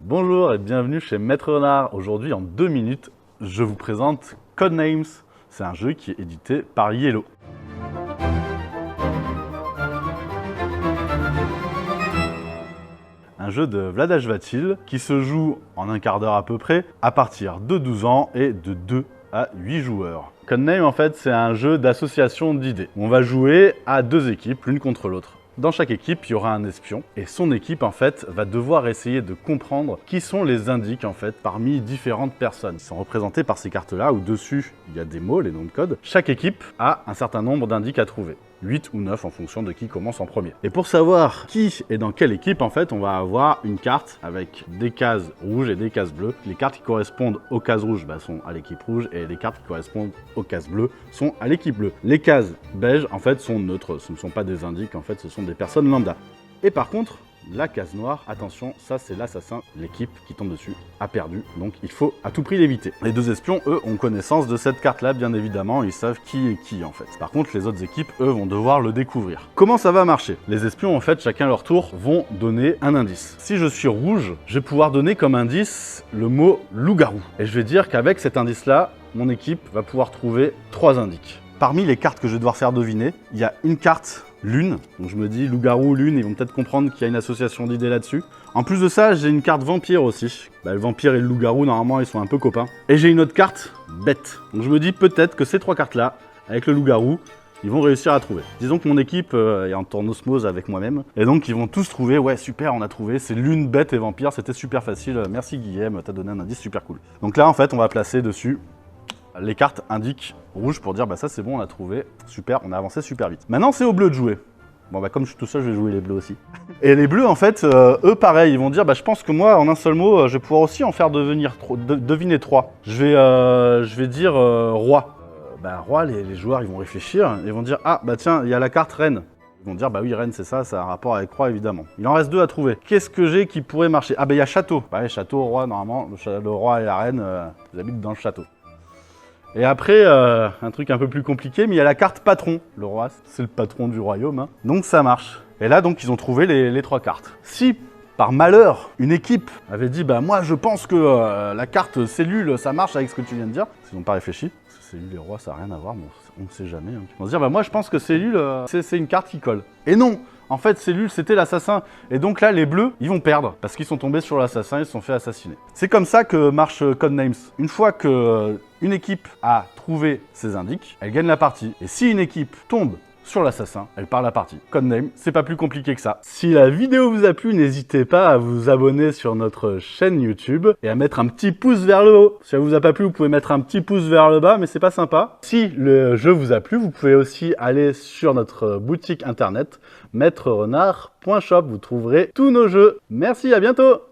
Bonjour et bienvenue chez Maître Renard. Aujourd'hui, en 2 minutes, je vous présente Codenames. C'est un jeu qui est édité par Yellow. Un jeu de Vlaada Chvátil qui se joue en un quart d'heure à peu près, à partir de 12 ans et de 2 à 8 joueurs. Codenames, en fait, c'est un jeu d'association d'idées. On va jouer à 2 équipes, l'une contre l'autre. Dans chaque équipe, il y aura un espion et son équipe en fait va devoir essayer de comprendre qui sont les indices en fait parmi différentes personnes. Ils sont représentés par ces cartes-là où dessus il y a des mots, les noms de code. Chaque équipe a un certain nombre d'indices à trouver. 8 ou 9 en fonction de qui commence en premier. Et pour savoir qui est dans quelle équipe, en fait, on va avoir une carte avec des cases rouges et des cases bleues. Les cartes qui correspondent aux cases rouges sont à l'équipe rouge et les cartes qui correspondent aux cases bleues sont à l'équipe bleue. Les cases beiges, en fait, sont neutres. Ce ne sont pas des indices, en fait, ce sont des personnes lambda. Et par contre, la case noire, attention, ça c'est l'assassin, l'équipe qui tombe dessus a perdu, donc il faut à tout prix l'éviter. Les 2 espions, eux, ont connaissance de cette carte-là, bien évidemment, ils savent qui est qui en fait. Par contre, les autres équipes, eux, vont devoir le découvrir. Comment ça va marcher? Les espions, en fait, chacun leur tour, vont donner un indice. Si je suis rouge, je vais pouvoir donner comme indice le mot loup-garou. Et je vais dire qu'avec cet indice-là, mon équipe va pouvoir trouver 3 indices. Parmi les cartes que je vais devoir faire deviner, il y a une carte lune, donc je me dis loup-garou, lune, ils vont peut-être comprendre qu'il y a une association d'idées là-dessus. En plus de ça, j'ai une carte vampire aussi. Le vampire et le loup-garou, normalement, ils sont un peu copains. Et j'ai une autre carte bête. Donc je me dis peut-être que ces 3 cartes-là, avec le loup-garou, ils vont réussir à trouver. Disons que mon équipe est en osmose avec moi-même. Et donc ils vont tous trouver, ouais super, on a trouvé, c'est lune, bête et vampire, c'était super facile. Merci Guillaume, t'as donné un indice super cool. Donc là, en fait, on va placer dessus les cartes indiquent rouge pour dire bah ça c'est bon, on a trouvé, super, on a avancé super vite. Maintenant c'est au bleu de jouer. Bon bah comme je suis tout seul, je vais jouer les bleus aussi. Et les bleus en fait, eux pareil, ils vont dire bah je pense que moi en un seul mot, je vais pouvoir aussi en faire deviner 3. Je vais dire roi. Roi, les joueurs ils vont réfléchir, ils vont dire ah bah tiens, il y a la carte reine. Ils vont dire bah oui reine c'est ça a un rapport avec roi évidemment. Il en reste 2 à trouver. Qu'est-ce que j'ai qui pourrait marcher? Ah bah il y a château. Bah château, roi normalement, le roi et la reine, ils habitent dans le château. Et après, un truc un peu plus compliqué, mais il y a la carte patron. Le roi, c'est le patron du royaume, hein. Donc ça marche. Et là, donc, ils ont trouvé les 3 cartes. Si, par malheur, une équipe avait dit « Bah moi, je pense que la carte cellule, ça marche avec ce que tu viens de dire », ils n'ont pas réfléchi. Parce que cellule et roi, ça n'a rien à voir, mais on ne sait jamais. Hein. Ils vont se dire « Bah moi, je pense que cellule, c'est une carte qui colle. » Et non! En fait, cellule, c'était l'assassin. Et donc là, les bleus, ils vont perdre. Parce qu'ils sont tombés sur l'assassin, ils se sont fait assassiner. C'est comme ça que marche Codenames. Une fois que une équipe a trouvé ses indices, elle gagne la partie. Et si une équipe tombe sur l'assassin, elle perd la partie. Codenames, c'est pas plus compliqué que ça. Si la vidéo vous a plu, n'hésitez pas à vous abonner sur notre chaîne YouTube et à mettre un petit pouce vers le haut. Si ça vous a pas plu, vous pouvez mettre un petit pouce vers le bas, mais c'est pas sympa. Si le jeu vous a plu, vous pouvez aussi aller sur notre boutique internet maîtrerenard.shop. Vous trouverez tous nos jeux. Merci, à bientôt!